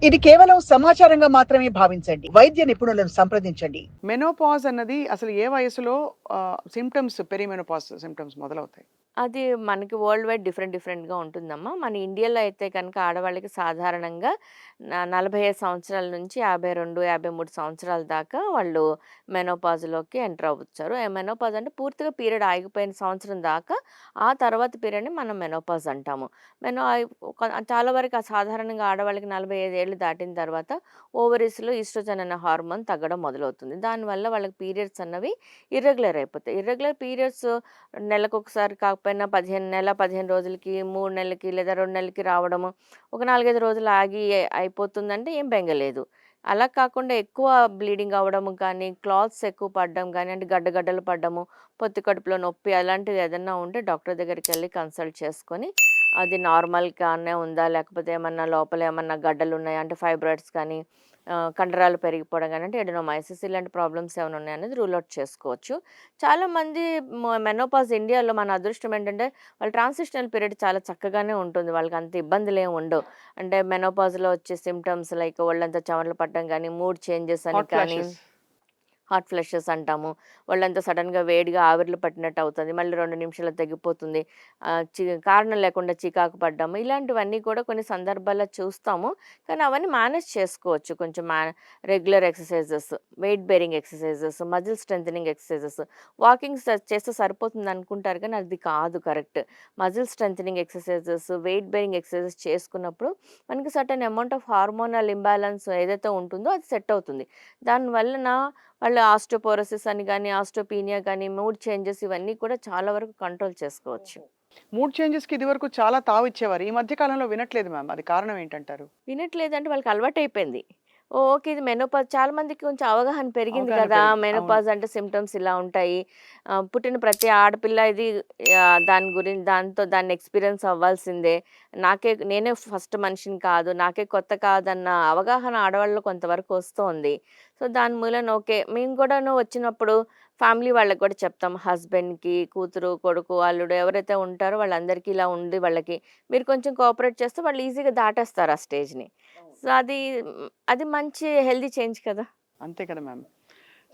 ఇది కేవలం సమాచారంగా మాత్రమే భావించండి. వైద్య నిపుణులను సంప్రదించండి. మెనోపాజ్ అన్నది అసలు ఏ వయసులో సింప్టమ్స్ పెరిమెనోపాజ్ సింప్టమ్స్ మొదలవుతాయి? అది మనకి వరల్డ్ వైడ్ డిఫరెంట్‌గా ఉంటుందమ్మా. మన ఇండియాలో అయితే కనుక ఆడవాళ్ళకి సాధారణంగా 45 సంవత్సరాల నుంచి 52, 53 సంవత్సరాల దాకా వాళ్ళు మెనోపాజ్‌లోకి ఎంటర్ అవ్వచ్చారు. మెనోపాజ్ అంటే పూర్తిగా పీరియడ్ ఆగిపోయిన సంవత్సరం దాకా, ఆ తర్వాత పీరియడ్‌ని మనం మెనోపాజ్ అంటాము. మెనో అయి చాలా వరకు సాధారణంగా ఆడవాళ్ళకి 45 ఏళ్ళు దాటిన తర్వాత ఓవరీస్‌లో ఈస్ట్రోజన్ అనే హార్మోన్ తగ్గడం మొదలవుతుంది. దానివల్ల వాళ్ళకి పీరియడ్స్ అన్నవి ఇర్రెగ్యులర్ అయిపోతాయి. ఇర్రెగ్యులర్ పీరియడ్స్ నెలకొకసారి కాకపోయినా 15 రోజులకి, 3 నెలలకి లేదా 2 నెలలకి రావడము. ఒక 4, 5 రోజులు ఆగి అయిపోతుందంటే ఏం బెంగ లేదు. అలా కాకుండా ఎక్కువ బ్లీడింగ్ అవ్వడం కానీ, క్లాత్స్ ఎక్కువ పడడం గానీ, అంటే గడ్డలు పడ్డము, పొత్తి కడుపులో నొప్పి అలాంటిది ఏదన్నా ఉంటే డాక్టర్ దగ్గరికెళ్ళి కన్సల్ట్ చేసుకొని, అది నార్మల్‌గానే ఉందా? లేకపోతే ఏమన్నా లోపల ఏమన్నా గడ్డలున్నాయా? అంటే ఫైబ్రాయిడ్స్ కానీ, కండరాలు పెరిగిపోవడం గానీ, అంటే ఎడెనోమైసిస్ ఇలాంటి ప్రాబ్లమ్స్ ఏమైనా ఉన్నాయనేది రూల్ ఔట్ చేసుకోవచ్చు. చాలామంది మెనోపాజ్ ఇండియాలో మన అదృష్టం ఏంటంటే, వాళ్ళ ట్రాన్సిషనల్ పీరియడ్ చాలా చక్కగానే ఉంటుంది. వాళ్ళకంత ఇబ్బందులేమి ఉండవు. అంటే మెనోపాజ్‌లో వచ్చే సింప్టమ్స్ లైక్ ఒళ్ళంతా చెమటలు పట్టడం గానీ, మూడ్ చేంజెస్ అని హాట్ కానీ, ఫ్లాషెస్. హాట్ ఫ్లషెస్ అంటాము. ఒళ్ళంతా సడెన్‌గా వేడిగా ఆవిర్లు పట్టినట్టు అవుతది. మళ్ళీ 2 నిమిషాల్లో తగ్గిపోతుంది. కారణం లేకుండా చికాకు పడ్డము. ఇలాంటివన్నీ కూడా కొన్ని సందర్భాల్లో చూస్తాము. కానీ అవన్నీ మేనేజ్ చేసుకోవచ్చు. కొంచెం regular exercises, weight bearing exercises, muscle strengthening exercises, walking చేస్తే సరిపోతుందనుకుంటారు కానీ అది కాదు correct. Muscle strengthening exercises, weight bearing exercises చేసుకున్నప్పుడు మనకి certain amount of hormonal imbalance ఏదైతే ఉంటుందో అది సెట్ అవుతుంది. దాని వలన వాళ్ళు ఆస్టియోపోరోసిస్ అని గాని, ఆస్టియోపీనియా గాని, మూడ్ చేంజెస్ ఇవన్నీ కూడా చాలా వరకు కంట్రోల్ చేసుకోవచ్చు. మూడ్ చేంజెస్‌కి ఇదివరకు చాలా తావిచ్చేవారు. ఈ మధ్య కాలంలో వినట్లేదు మ్యామ్. అది కారణం ఏంటంటారు? వినట్లేదంటే వాళ్ళకి అలవాటయిపోయింది. ఓకే. ఇది మెనోపాజ్ చాలా మందికి కొంచెం అవగాహన పెరిగింది అవగాహన కదా! పెరిగి అవును. మెనోపాజ్ అంటే సింప్టమ్స్ ఇలా ఉంటాయి. పుట్టిన ప్రతి ఆడపిల్ల ఇది దాన్ని ఎక్స్‌పీరియన్స్ అవ్వాల్సిందే. నేనే ఫస్ట్ మనిషిని కాదు. నాకే కొత్త కాదన్న అవగాహన ఆడవాళ్ళలో కొంతవరకు వస్తోంది. సో, దాని మూలాన ఓకే. మేము కూడాను వచ్చినప్పుడు ఫ్యామిలీ వాళ్ళకి కూడా చెప్తాం. హస్బెండ్‌కి, కూతురు, కొడుకు, అల్లుడు ఎవరైతే ఉంటారో వాళ్ళందరికీ ఇలా ఉంది వాళ్ళకి. మీరు కొంచెం కోఆపరేట్ చేస్తే వాళ్ళు ఈజీగా దాటేస్తారు ఆ స్టేజ్‌ని. సో, అది మంచి హెల్తీ చేంజ్ కదా! అంతే కదా మ్యామ్.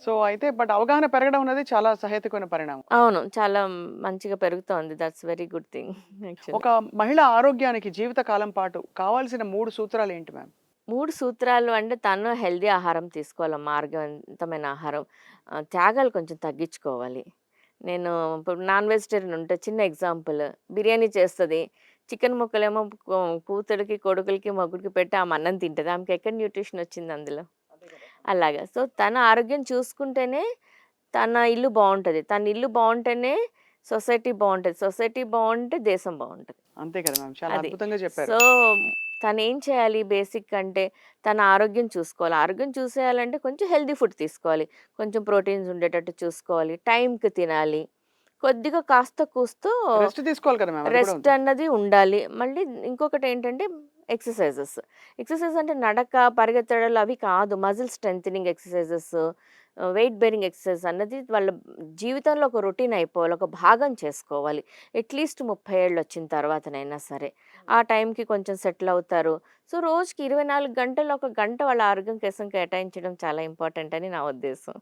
సో, అయితే బట్ అవగాహన పెరగడం అనేది చాలా సహేతుకమైన పరిణామం. అవును. చాలా మంచిగా పెరుగుతోంది. That's very good thing actually. ఒక మహిళ ఆరోగ్యానికి జీవితకాలం పాటు కావాల్సిన 3 సూత్రాలేంటి మ్యామ్? 3 సూత్రాలు అంటే తను హెల్తీ ఆహారం తీసుకోవాలమ్మా. ఆరోగ్యవంతమైన ఆహారం. త్యాగాలు కొంచెం తగ్గించుకోవాలి. నేను ఇప్పుడు నాన్ వెజిటేరియన్ ఉంటే చిన్న ఎగ్జాంపుల్ బిర్యానీ చేస్తది. చికెన్ ముక్కలేమో కూతురికి, కొడుకులకి, మొగుడికి పెట్టి ఆమె అన్నం తింటది. ఆమెకెక్కడ న్యూట్రిషన్ వచ్చింది అందులో? అలాగా. సో, తన ఆరోగ్యం చూసుకుంటేనే తన ఇల్లు బావుంటది. తన ఇల్లు బావుంటేనే సొసైటీ బావుంటది. సొసైటీ బావుంటే దేశం బావుంటది. అంతే కదా మ్యామ్. చాలా అది. అద్భుతంగా చెప్పారు. సో, తనేం చేయాలి బేసిక్ అంటే తన ఆరోగ్యం చూసుకోవాలి. ఆరోగ్యం చూసేయాలంటే కొంచెం హెల్తీ ఫుడ్ తీసుకోవాలి. కొంచెం ప్రోటీన్స్ ఉండేటట్టు చూసుకోవాలి. టైంకి తినాలి. కొద్దిగా కాస్త కూస్తో రెస్ట్ తీసుకోవాలి కదా మ్యామ్. అది కూడా రెస్ట్ ఉంది. అన్నది ఉండాలి. మళ్ళీ ఇంకొకటేంటంటే ఎక్సర్‌సైజెస్. ఎక్సర్‌సైజ్ అంటే నడక, పరిగెత్తడాలు అవి కాదు. Muscle strengthening exercises, weight bearing exercise అన్నది వాళ్ళ జీవితంలో ఒక రొటీన్ అయిపోవాలి. ఒక భాగం చేసుకోవాలి. అట్‌లీస్ట్ 30 ఏళ్ళొచ్చిన తర్వాతనైనా సరే. ఆ టైంకి కొంచెం సెటిల్ అవుతారు. సో, రోజుకి 24 గంటలు ఒక గంట వాళ్ళ ఆరోగ్యం కోసం కేటాయించడం చాలా ఇంపార్టెంట్ అని నా ఉద్దేశం.